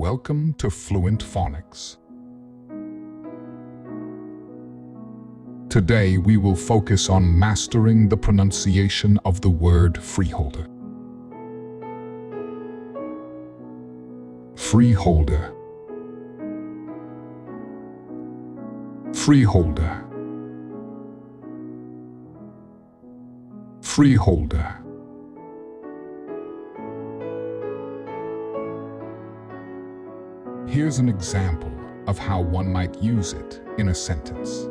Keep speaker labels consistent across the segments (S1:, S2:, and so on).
S1: Welcome to Fluent Phonics. Today we will focus on mastering the pronunciation of the word freeholder. Freeholder. Freeholder. Freeholder. Here's an example of how one might use it in a sentence.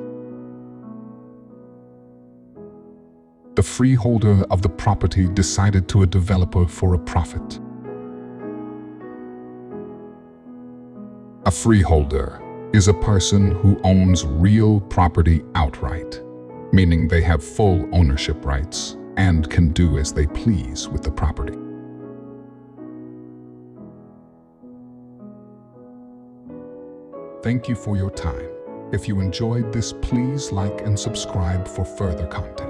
S1: The freeholder of the property decided to a developer for a profit. A freeholder is a person who owns real property outright, meaning they have full ownership rights and can do as they please with the property. Thank you for your time. If you enjoyed this, please like and subscribe for further content.